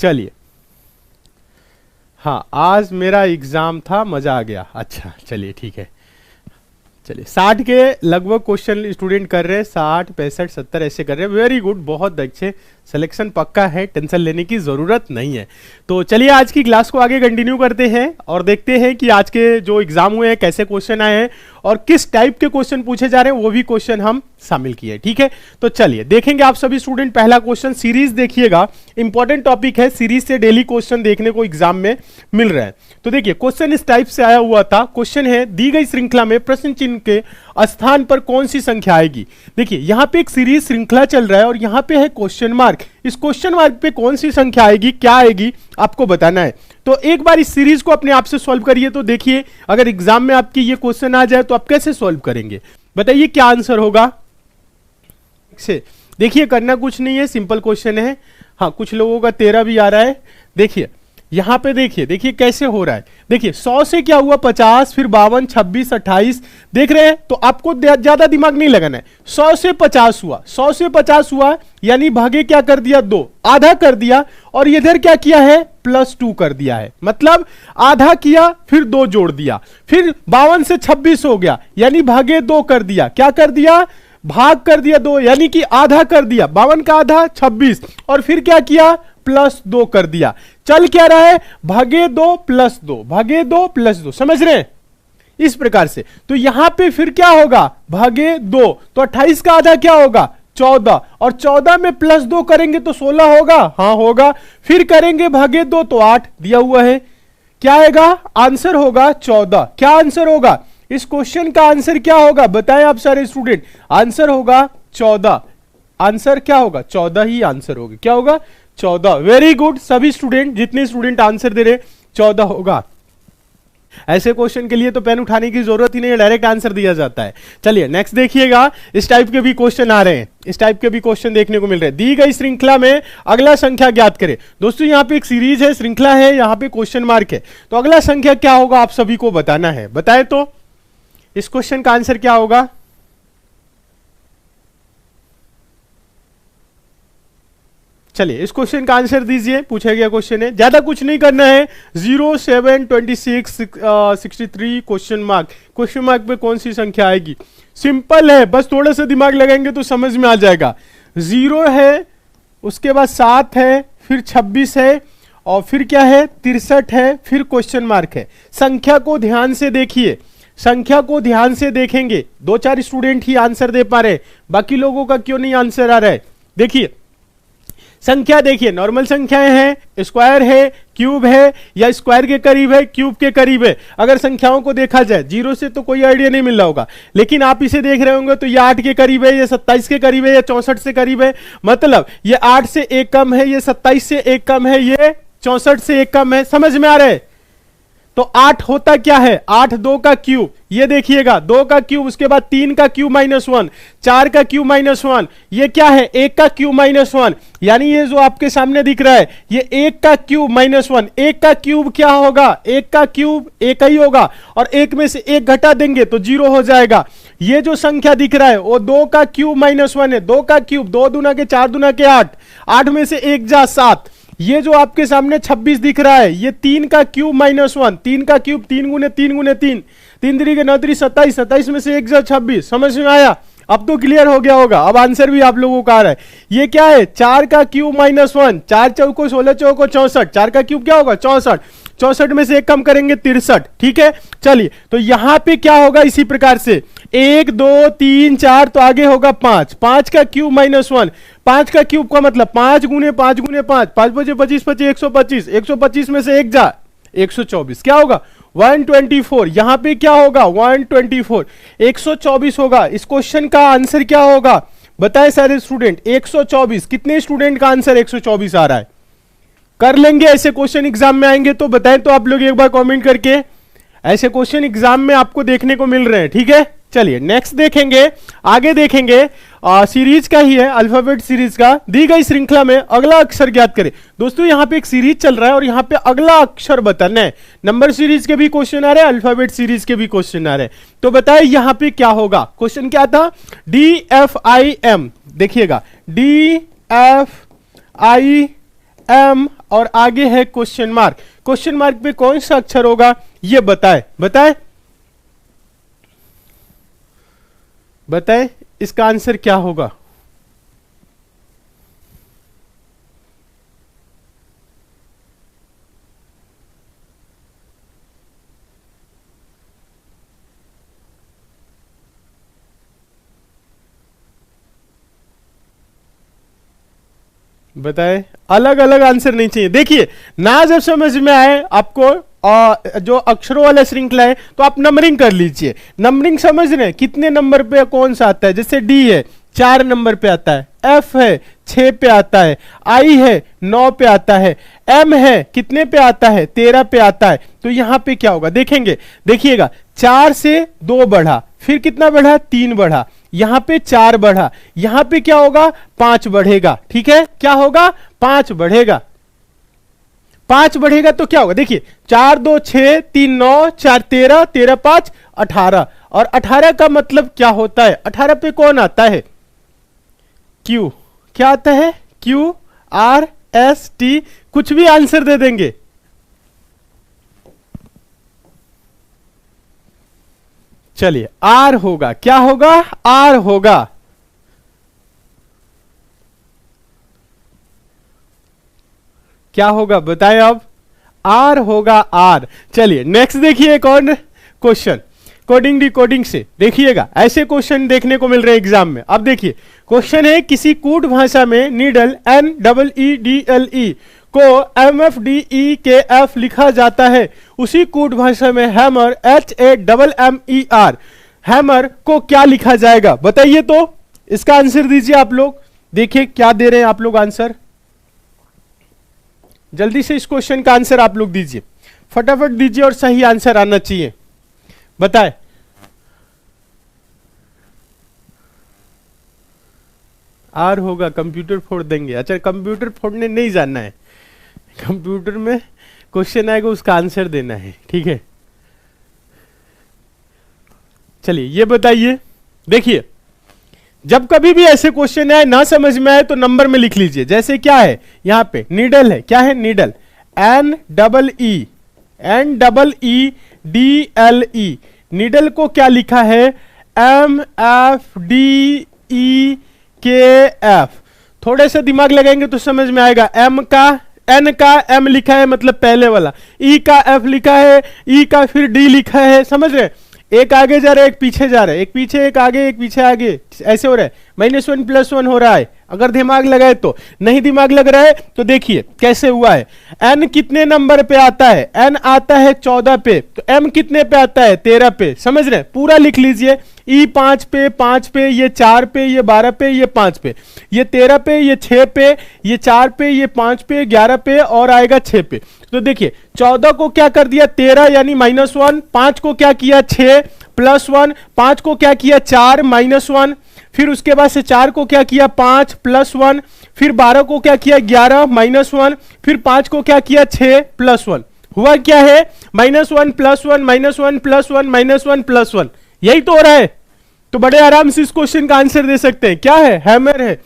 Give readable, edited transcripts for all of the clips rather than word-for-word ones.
चलिए, हाँ आज मेरा एग्जाम था, मजा आ गया। अच्छा चलिए ठीक है, चलिए 60 के लगभग क्वेश्चन स्टूडेंट कर रहे हैं, 60 65 70 ऐसे कर रहे हैं। वेरी गुड, बहुत अच्छे, सिलेक्शन पक्का है, टेंशन लेने की जरूरत नहीं है। तो चलिए आज की क्लास को आगे कंटिन्यू करते हैं और देखते हैं कि आज के जो एग्जाम हुए हैं कैसे क्वेश्चन आए हैं और किस टाइप के क्वेश्चन पूछे जा रहे हैं, वो भी क्वेश्चन हम शामिल किए। ठीक है, तो चलिए देखेंगे आप सभी स्टूडेंट। पहला क्वेश्चन सीरीज देखिएगा, इंपॉर्टेंट टॉपिक है, सीरीज से डेली क्वेश्चन देखने को एग्जाम में मिल रहा है। तो देखिए क्वेश्चन इस टाइप से आया हुआ था। क्वेश्चन है, दी गई श्रृंखला में प्रश्न चिन्ह के स्थान पर कौन सी संख्या आएगी। देखिए यहां पे एक सीरीज श्रृंखला चल रहा है और यहां पे है क्वेश्चन मार्क। इस क्वेश्चन मार्क पे कौन सी संख्या आएगी, क्या आएगी, आपको बताना है। तो एक बार इस सीरीज को अपने आप से सॉल्व करिए। तो देखिए अगर एग्जाम में आपकी ये क्वेश्चन आ जाए तो आप कैसे सॉल्व करेंगे, बताइए क्या आंसर होगा। से देखिए करना कुछ नहीं है, सिंपल क्वेश्चन है। हाँ कुछ लोगों का 13 भी आ रहा है। देखिए यहां पे देखिए कैसे हो रहा है। देखिए 100 से क्या हुआ 50, फिर 52, 26, 28, देख रहे हैं। तो आपको ज्यादा दिमाग नहीं लगाना है। 100 से 50 हुआ, 100 से 50 हुआ यानी भागे क्या कर दिया, 2 आधा कर दिया और इधर क्या किया है, +2 कर दिया है। मतलब आधा किया फिर 2 जोड़ दिया, फिर 52 से 26 हो गया यानी भागे 2 कर दिया। क्या कर दिया, भाग कर दिया 2 यानी कि आधा कर दिया। 52 का आधा 26 और फिर क्या किया, +2 कर दिया। चल क्या रहा है, भागे 2 +2, भागे 2 +2, समझ रहे हैं इस प्रकार से। तो यहां पे फिर क्या होगा, भागे 2, तो 28 का आधा क्या होगा, 14, और 14 में +2 करेंगे तो 16 होगा। हाँ होगा। फिर करेंगे भागे 2 तो 8 दिया हुआ है। क्या आएगा, आंसर होगा 14। क्या आंसर होगा, इस क्वेश्चन का आंसर क्या होगा, बताएं आप सारे स्टूडेंट। आंसर होगा 14। आंसर क्या होगा, 14 ही आंसर होगा। क्या होगा, 14। वेरी गुड, सभी स्टूडेंट, जितने स्टूडेंट आंसर दे रहे 14 होगा। ऐसे क्वेश्चन के लिए तो पेन उठाने की जरूरत ही नहीं है, डायरेक्ट आंसर दिया जाता है। चलिए नेक्स्ट देखिएगा, इस टाइप के भी क्वेश्चन आ रहे हैं, इस टाइप के भी क्वेश्चन देखने को मिल रहे हैं। दी गई श्रृंखला में अगला संख्या ज्ञात करें। दोस्तों यहाँ पे एक सीरीज है, श्रृंखला है, यहाँ पे क्वेश्चन मार्क है। तो अगला संख्या क्या होगा आप सभी को बताना है। बताए तो इस क्वेश्चन का आंसर क्या होगा। चलिए इस क्वेश्चन का आंसर दीजिए, पूछा गया क्वेश्चन है, ज्यादा कुछ नहीं करना है। 0 7 26 63 क्वेश्चन मार्क, क्वेश्चन मार्क पे कौन सी संख्या आएगी, सिंपल है, बस थोड़ा सा दिमाग लगाएंगे तो समझ में आ जाएगा। 0 है, उसके बाद 7 है, फिर 26 है और फिर क्या है 63 है, फिर क्वेश्चन मार्क है। संख्या को ध्यान से देखिए, संख्या को ध्यान से देखेंगे। 2-4 स्टूडेंट ही आंसर दे पा रहे, बाकी लोगों का क्यों नहीं आंसर आ रहा है। देखिए संख्या, देखिए नॉर्मल संख्याएं हैं, स्क्वायर है, क्यूब है, या स्क्वायर के करीब है, क्यूब के करीब है। अगर संख्याओं को देखा जाए 0 से तो कोई आइडिया नहीं मिल रहा होगा, लेकिन आप इसे देख रहे होंगे तो ये 8 के करीब है, ये 27 के करीब है, ये 64 से करीब है। मतलब ये 8 से 1 कम है, ये 27 से 1 कम है, ये 64 से 1 कम है। समझ में आ रहा है। तो 8 होता क्या है, 8 2 का क्यूब, ये देखिएगा 2 का क्यूब, उसके बाद 3 का क्यूब -1, 4 का क्यूब -1, ये क्या है 1 का क्यूब -1, यानी ये जो आपके सामने दिख रहा है ये 1 का क्यूब -1। 1 का क्यूब क्या होगा, 1 का क्यूब 1 ही होगा और 1 में से 1 घटा देंगे तो 0 हो जाएगा। ये जो संख्या दिख रहा है वो 2 का क्यूब -1 है। 2 का क्यूब 2 दूना के 4 दूना के 8, 8 में से 1 जा 7। ये जो आपके सामने 26 दिख रहा है ये 3 का क्यूब -1, 3 का क्यूब 3 गुने 3 गुने 3, 3 3 के 9 3 27, 27 में से 1 जा 26। समझ में आया, अब तो क्लियर हो गया होगा। अब आंसर भी आप लोगों का आ रहा है। ये क्या है 4 का क्यूब -1, 4 चौको 16 चौको 64, 4 का क्यूब क्या होगा 64, 64 में से 1 कम करेंगे 63। ठीक है, चलिए तो यहां पे क्या होगा इसी प्रकार से 1 2 3 4, तो आगे होगा 5, 5 का क्यूब -1, 5 का क्यूब का मतलब 5 गुने 5 गुने 5, 5 बजे 25 25 125, 125 में से 1 जा 124, क्या होगा 124। यहां पे क्या होगा 124, 124 होगा। इस क्वेश्चन का आंसर क्या होगा बताएं सारे स्टूडेंट, 124। कितने स्टूडेंट का आंसर 124 आ रहा है, कर लेंगे ऐसे क्वेश्चन एग्जाम में आएंगे तो बताएं तो आप लोग एक बार कमेंट करके। ऐसे क्वेश्चन एग्जाम में आपको देखने को मिल रहे हैं। ठीक है, चलिए नेक्स्ट देखेंगे, आगे देखेंगे। सीरीज का ही है, अल्फाबेट सीरीज का। दी गई श्रृंखला में अगला अक्षर ज्ञात करें। दोस्तों यहाँ पे एक सीरीज चल रहा है और यहाँ पे अगला अक्षर बताना है। नंबर सीरीज के भी क्वेश्चन आ रहे हैं, अल्फाबेट सीरीज के भी क्वेश्चन आ रहे हैं। तो बताइए यहाँ पे क्या होगा। क्वेश्चन क्या था, DFIM, देखिएगा DFIM और आगे है क्वेश्चन मार्क। क्वेश्चन मार्क पे कौन सा अक्षर होगा ये बताए, बताए बताए इसका आंसर क्या होगा। बताए, अलग अलग आंसर नहीं चाहिए। देखिए ना जब समझ में आए आपको जो अक्षरों वाला श्रृंखला है तो आप नंबरिंग कर लीजिए। नंबरिंग समझ रहे हैं कितने नंबर पे कौन सा आता है, जैसे डी है 4 नंबर पे आता है, एफ है 6 पे आता है, आई है 9 पे आता है, एम है कितने पे आता है 13 पे आता है। तो यहां पे क्या होगा देखेंगे, देखिएगा 4 से 2 बढ़ा, फिर कितना बढ़ा 3 बढ़ा, यहां पे 4 बढ़ा, यहां पे क्या होगा 5 बढ़ेगा। ठीक है, क्या होगा 5 बढ़ेगा। 5 बढ़ेगा तो क्या होगा, देखिए 4 2 6 3 9 4 13 13 5 18 और 18 का मतलब क्या होता है, 18 पे कौन आता है क्यू, क्या आता है क्यू आर एस टी, कुछ भी आंसर दे देंगे। चलिए आर होगा, क्या होगा आर होगा। क्या होगा बताएं अब, आर होगा आर। चलिए नेक्स्ट देखिए एक और क्वेश्चन कोडिंग डिकोडिंग से। देखिएगा ऐसे क्वेश्चन देखने को मिल रहे हैं एग्जाम में। अब देखिए क्वेश्चन है किसी कूट भाषा में नीडल NEEDLE को MFDEKF लिखा जाता है, उसी कूट भाषा में हैमर HAMMER हैमर को क्या लिखा जाएगा बताइए। तो इसका आंसर दीजिए आप लोग, देखिए क्या दे रहे हैं आप लोग आंसर, जल्दी से इस क्वेश्चन का आंसर आप लोग दीजिए, फटाफट दीजिए और सही आंसर आना चाहिए। बताएं आर होगा, कंप्यूटर फोड़ देंगे। अच्छा कंप्यूटर फोड़ने नहीं जानना है, कंप्यूटर में क्वेश्चन आएगा उसका आंसर देना है। ठीक है चलिए ये बताइए, देखिए जब कभी भी ऐसे क्वेश्चन आए ना समझ में आए तो नंबर में लिख लीजिए। जैसे क्या है यहां पे नीडल है, क्या है नीडल NEEDLE, नीडल को क्या लिखा है MFDEKF। थोड़े से दिमाग लगाएंगे तो समझ में आएगा। एम का एन का एम लिखा है मतलब पहले वाला, ई का एफ लिखा है, ई का फिर डी लिखा है, समझ रहे, एक आगे जा रहा है एक पीछे जा रहा है, एक पीछे एक आगे एक पीछे आगे, ऐसे हो रहा है। -1 +1 हो रहा है। अगर दिमाग लगाए तो, नहीं दिमाग लग रहा है तो देखिए कैसे हुआ है। एन कितने नंबर पे आता है, एन आता है 14 पे, तो एम कितने पे आता है 13 पे, समझ रहे, पूरा लिख लीजिए। ई 5 पे, ये 4 पे, ये 12 पे, ये 5 पे, ये 13 पे, ये 6 पे, ये 4 पे, ये 5 पे, 11 पे और आएगा 6 पे। तो देखिए 14 को क्या कर दिया 13 यानी -1, 5 को क्या किया 6 +1, 5 को क्या किया 4 -1, फिर उसके बाद से 4 को क्या किया 5 +1, फिर 12 को क्या किया 11 -1, फिर 5 को क्या किया 6 +1। हुआ क्या है -1 +1 -1 +1 -1 +1, यही तो हो रहा है। तो बड़े आराम से इस क्वेश्चन का आंसर दे सकते हैं। क्या है हैमर है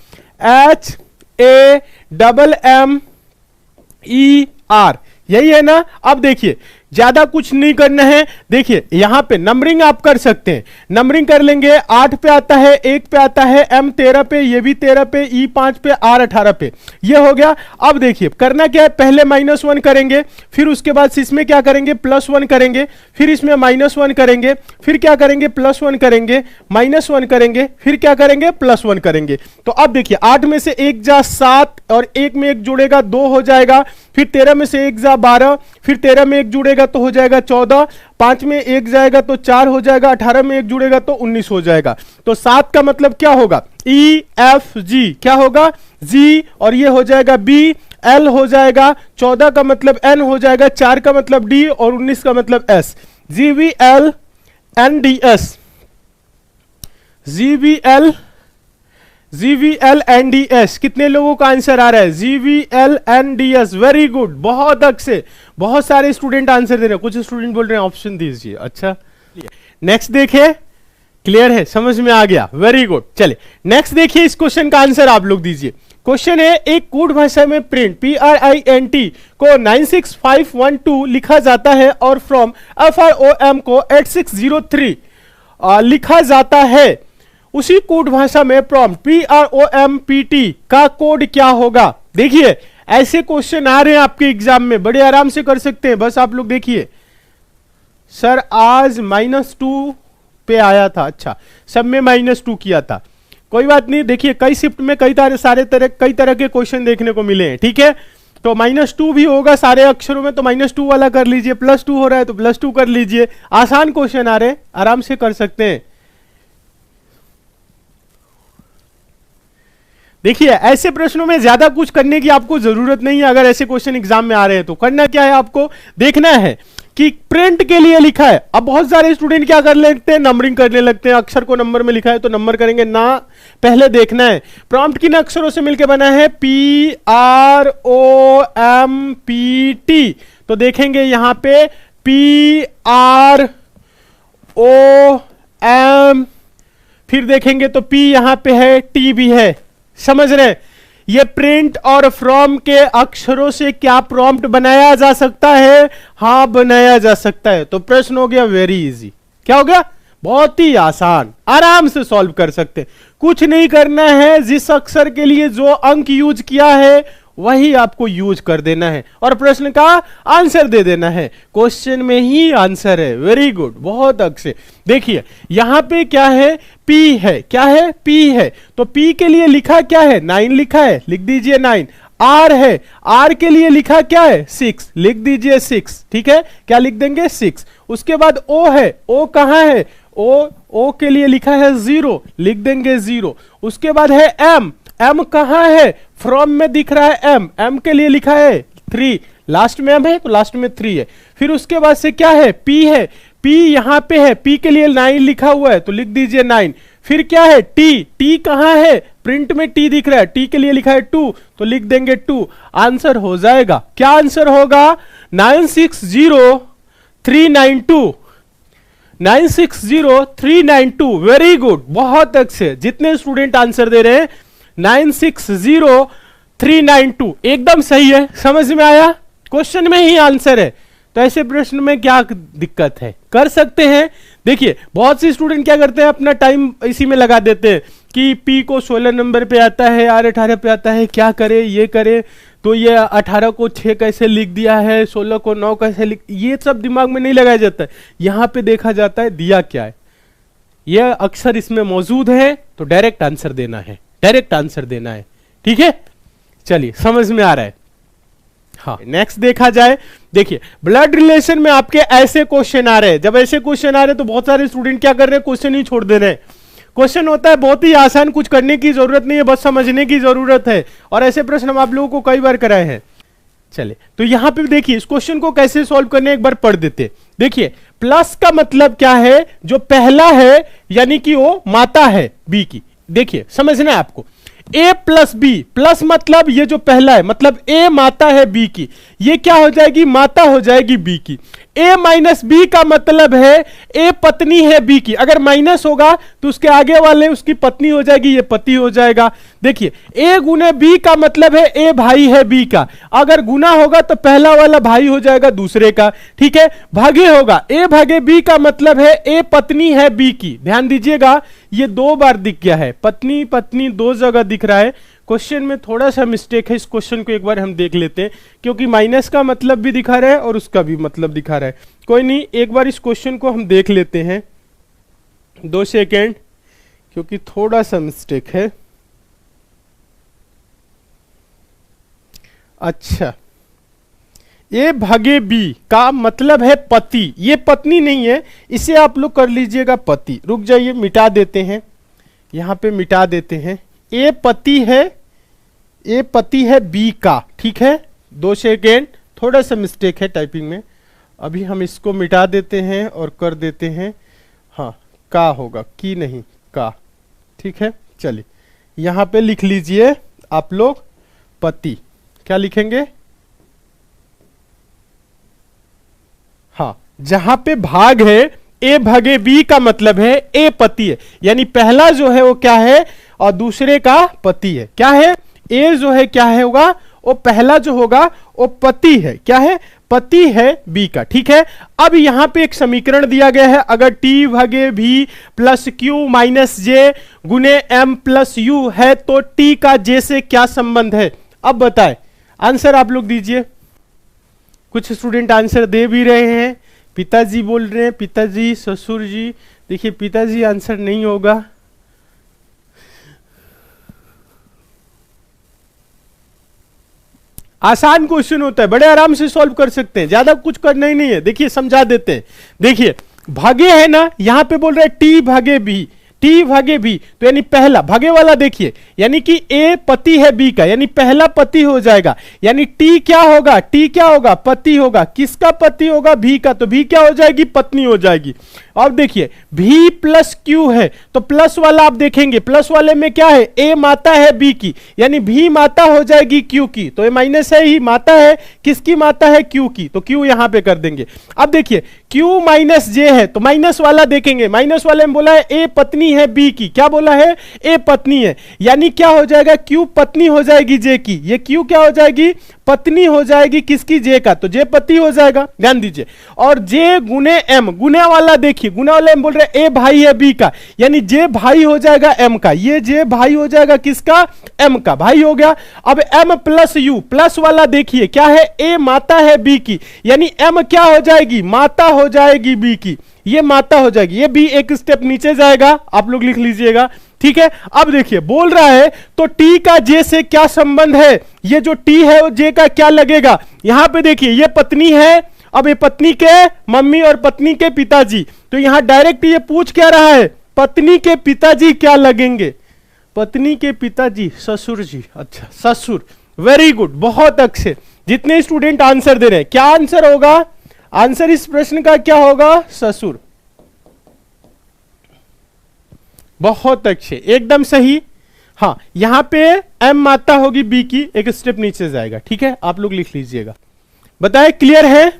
HAMMER, यही है ना। अब देखिए ज्यादा कुछ नहीं करना है, देखिए यहां पे नंबरिंग आप कर सकते हैं, नंबरिंग कर लेंगे। 8 पे आता है, 1 पे आता है, M 13 पे, ये भी 13 पे, E 5 पे, R 18 पे, ये हो गया। अब देखिए करना क्या है, पहले -1 करेंगे, फिर उसके बाद इसमें क्या करेंगे +1 करेंगे, फिर इसमें -1 करेंगे, फिर क्या करेंगे +1 करेंगे, -1 करेंगे, फिर क्या करेंगे +1 करेंगे। तो अब देखिए 8 में से 1 जा 7 और 1 में 1 जुड़ेगा 2 हो जाएगा, फिर 13 में से 1 जा 12, फिर 13 में 1 जुड़ेगा तो हो जाएगा 14, 5 में 1 जाएगा तो 4 हो जाएगा, 18 में 1 जुड़ेगा तो 19 हो जाएगा। तो 7 का मतलब क्या होगा EFG, क्या होगा G, और ये हो जाएगा B, L हो जाएगा, 14 का मतलब N हो जाएगा, 4 का मतलब D और 19 का मतलब S। GVL NDS, कितने लोगों का आंसर आ रहा है GVL NDS, वेरी गुड, बहुत अच्छे, बहुत सारे स्टूडेंट आंसर दे रहे हैं, कुछ स्टूडेंट बोल रहे हैं ऑप्शन दीजिए। अच्छा नेक्स्ट देखिए, क्लियर है, समझ में आ गया, वेरी गुड। चलिए नेक्स्ट देखिए, इस क्वेश्चन का आंसर आप लोग दीजिए। क्वेश्चन है एक कोड भाषा में प्रिंट PRINT को 96512 लिखा जाता है और फ्रॉम FROM को 8603 लिखा जाता है। उसी कोड भाषा में प्रॉम्प्ट PROMPT का कोड क्या होगा? देखिए ऐसे क्वेश्चन आ रहे हैं आपके एग्जाम में, बड़े आराम से कर सकते हैं। बस आप लोग देखिए, सर आज -2 पे आया था, अच्छा सब में -2 किया था, कोई बात नहीं। देखिए कई शिफ्ट में कई तरह के क्वेश्चन देखने को मिले हैं, ठीक है। तो -2 भी होगा सारे अक्षरों में, तो -2 वाला कर लीजिए, +2 हो रहा है तो +2 कर लीजिए। आसान क्वेश्चन आ रहे हैं, आराम से कर सकते हैं। देखिए ऐसे प्रश्नों में ज्यादा कुछ करने की आपको जरूरत नहीं है। अगर ऐसे क्वेश्चन एग्जाम में आ रहे हैं तो करना क्या है, आपको देखना है कि प्रिंट के लिए लिखा है। अब बहुत सारे स्टूडेंट क्या कर लेते हैं, नंबरिंग करने लगते हैं, अक्षर को नंबर में लिखा है तो नंबर करेंगे ना, पहले देखना है प्रॉम्प्ट किन अक्षरों से मिलकर बना है, PROMPT। तो देखेंगे यहां पे PROM, फिर देखेंगे तो P यहां पे है, T भी है, समझ रहे। ये प्रिंट और फ्रॉम के अक्षरों से क्या प्रॉम्प्ट बनाया जा सकता है? हाँ बनाया जा सकता है। तो प्रश्न हो गया वेरी इजी। क्या हो गया? बहुत ही आसान, आराम से सॉल्व कर सकते हैं। कुछ नहीं करना है, जिस अक्षर के लिए जो अंक यूज किया है वही आपको यूज कर देना है और प्रश्न का आंसर दे देना है। क्वेश्चन में ही आंसर है। वेरी गुड, बहुत अच्छे। देखिए यहां पे क्या है, P है, क्या है, P है। तो P के लिए लिखा क्या है, 9 लिखा है, लिख दीजिए 9। R है, R के लिए लिखा क्या है, 6, लिख दीजिए 6, ठीक है। क्या लिख देंगे, 6। उसके बाद O है, O कहां है, O के लिए लिखा है 0, लिख देंगे 0। उसके बाद है M, M कहां है, फ्रॉम में दिख रहा है M, M के लिए लिखा है 3, लास्ट में M है तो लास्ट में 3 है। फिर उसके बाद से क्या है, P है, P यहां पे है, P के लिए 9 लिखा हुआ है तो लिख दीजिए 9। फिर क्या है, T, T कहां है, प्रिंट में T दिख रहा है, T के लिए लिखा है 2 तो लिख देंगे 2। आंसर हो जाएगा, क्या आंसर होगा, 960392, 960392। वेरी गुड, बहुत अच्छे। जितने स्टूडेंट आंसर दे रहे हैं 960392 एकदम सही है। समझ में आया, क्वेश्चन में ही आंसर है तो ऐसे प्रश्न में क्या दिक्कत है, कर सकते हैं। देखिए बहुत से स्टूडेंट क्या करते हैं, अपना टाइम इसी में लगा देते हैं कि P को 16 नंबर पे आता है, R 18 पे आता है, क्या करे, ये करे तो ये 18 को 6 कैसे लिख दिया है, 16 को 9 कैसे लिख, ये सब दिमाग में नहीं लगाया जाता है। यहां पे देखा जाता है दिया क्या है, यह अक्षर इसमें मौजूद है तो डायरेक्ट आंसर देना है, डायरेक्ट आंसर देना है, ठीक है। चलिए समझ में आ रहा है। हाँ नेक्स्ट देखा जाए, देखिए ब्लड रिलेशन में आपके ऐसे क्वेश्चन आ रहे हैं। जब ऐसे क्वेश्चन आ रहे हैं तो बहुत सारे स्टूडेंट क्या कर रहे हैं, क्वेश्चन ही छोड़ दे रहे हैं। क्वेश्चन होता है बहुत ही आसान, कुछ करने की जरूरत नहीं है, बस समझने की जरूरत है। और ऐसे प्रश्न हम आप लोगों को कई बार कराए हैं। चलिए तो यहां पे देखिए इस क्वेश्चन को कैसे सॉल्व करने एक बार पढ़ देते। देखिए प्लस का मतलब क्या है, जो पहला है यानी कि वो माता है बी की। देखिए समझना है आपको, A प्लस बी, प्लस मतलब ये जो पहला है मतलब A माता है B की, ये क्या हो जाएगी, माता हो जाएगी B की। A माइनस बी का मतलब है A पत्नी है B की, अगर माइनस होगा तो उसके आगे वाले उसकी पत्नी हो जाएगी, ये पति हो जाएगा। देखिए A गुने B का मतलब है A भाई है B का, अगर गुना होगा तो पहला वाला भाई हो जाएगा दूसरे का, ठीक है। भागे होगा, A भागे B का मतलब है A पत्नी है B की। ध्यान दीजिएगा ये 2 बार दिख गया है, पत्नी पत्नी 2 जगह दिख रहा है। क्वेश्चन में थोड़ा सा मिस्टेक है, इस क्वेश्चन को एक बार हम देख लेते हैं, क्योंकि माइनस का मतलब भी दिखा रहा है और उसका भी मतलब दिखा रहा है। कोई नहीं, एक बार इस क्वेश्चन को हम देख लेते हैं, 2 सेकेंड, क्योंकि थोड़ा सा मिस्टेक है। अच्छा, ए भागे बी का मतलब है पति, ये पत्नी नहीं है, इसे आप लोग कर लीजिएगा पति। रुक जाइए, मिटा देते हैं, यहां पे मिटा देते हैं। ए पति है, ए पति है बी का, ठीक है। 2 सेकेंड, थोड़ा सा मिस्टेक है टाइपिंग में, अभी हम इसको मिटा देते हैं और कर देते हैं, हाँ का होगा, की नहीं का, ठीक है। चलिए यहां पे लिख लीजिए आप लोग पति, क्या लिखेंगे, हाँ जहां पे भाग है ए भागे बी का मतलब है ए पति है, यानी पहला जो है वो क्या है और दूसरे का पति है। क्या है, ए जो है क्या है होगा, वो पहला जो होगा वो पति है, क्या है, पति है बी का, ठीक है। अब यहां पे एक समीकरण दिया गया है, अगर टी भागे भी प्लस क्यू माइनस जे गुने एम प्लस यू है तो टी का जे से क्या संबंध है। अब बताएं, आंसर आप लोग दीजिए। कुछ स्टूडेंट आंसर दे भी रहे हैं, पिताजी बोल रहे हैं, पिताजी, ससुर जी। देखिए पिताजी आंसर नहीं होगा, आसान क्वेश्चन होता है, बड़े आराम से सॉल्व कर सकते हैं, ज्यादा कुछ करना ही नहीं है। देखिए समझा देते हैं, देखिए भागे है ना, यहां पे बोल रहे हैं टी भागे बी, टी भागे बी, तो यानी पहला भागे वाला देखिए, यानी कि ए पति है बी का, यानी पहला पति हो जाएगा, यानी टी क्या होगा, टी क्या होगा, पति होगा। किसका पति होगा, भी का, तो भी क्या हो जाएगी, पत्नी हो जाएगी। अब देखिए भी प्लस क्यू है, तो प्लस वाला आप देखेंगे, प्लस वाले में क्या है, ए माता है बी की, यानी भी माता हो जाएगी क्यू की, तो ये माइनस है ही, माता है किसकी, माता है क्यू की, तो क्यू यहां पे कर देंगे। अब देखिए क्यू माइनस जे है, तो माइनस वाला देखेंगे, माइनस वाले में बोला है ए पत्नी है बी की, क्या बोला है, ए पत्नी है, यानी क्या हो जाएगा, क्यू पत्नी हो जाएगी जे की, ये क्यू क्या हो जाएगी, पत्नी हो जाएगी किसकी, जे का, तो जे पति हो जाएगा, ध्यान दीजिए। और जे गुने एम, गुने वाला देखिए, गुने वाले में बोल रहे ए भाई है बी का, यानी जे भाई हो जाएगा एम का, ये जे भाई हो जाएगा किसका, एम का, भाई हो गया। अब एम प्लस यू, प्लस वाला देखिए क्या है, ए माता है बी की, यानी एम क्या हो जाएगी, माता हो जाएगी बी की, ये माता हो जाएगी, ये भी एक स्टेप नीचे जाएगा, आप लोग लिख लीजिएगा, ठीक है। अब देखिए बोल रहा है तो टी का जे से क्या संबंध है, ये जो टी है वो जे का क्या लगेगा, यहां पे देखिए ये पत्नी है, अब ये पत्नी के मम्मी और पत्नी के पिताजी, तो यहां डायरेक्ट ये पूछ क्या रहा है, पत्नी के पिताजी क्या लगेंगे, पत्नी के पिताजी ससुर जी, अच्छा ससुर, वेरी गुड, बहुत अच्छे। जितने स्टूडेंट आंसर दे रहे हैं, क्या आंसर होगा, आंसर इस प्रश्न का क्या होगा, ससुर, बहुत अच्छे, एकदम सही। हाँ यहां पे एम माता होगी बी की, एक स्टेप नीचे जाएगा, ठीक है, आप लोग लिख लीजिएगा। बताए क्लियर है,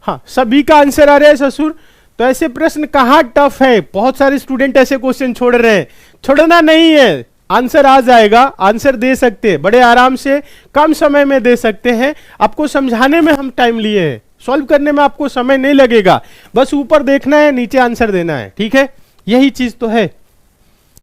हाँ सभी का आंसर आ रहा है ससुर। तो ऐसे प्रश्न कहां टफ है, बहुत सारे स्टूडेंट ऐसे क्वेश्चन छोड़ रहे हैं, छोड़ना नहीं है, आंसर आ जाएगा, आंसर दे सकते हैं, बड़े आराम से कम समय में दे सकते हैं। आपको समझाने में हम टाइम लिए हैं, सॉल्व करने में आपको समय नहीं लगेगा, बस ऊपर देखना है नीचे आंसर देना है, ठीक है, यही चीज तो है।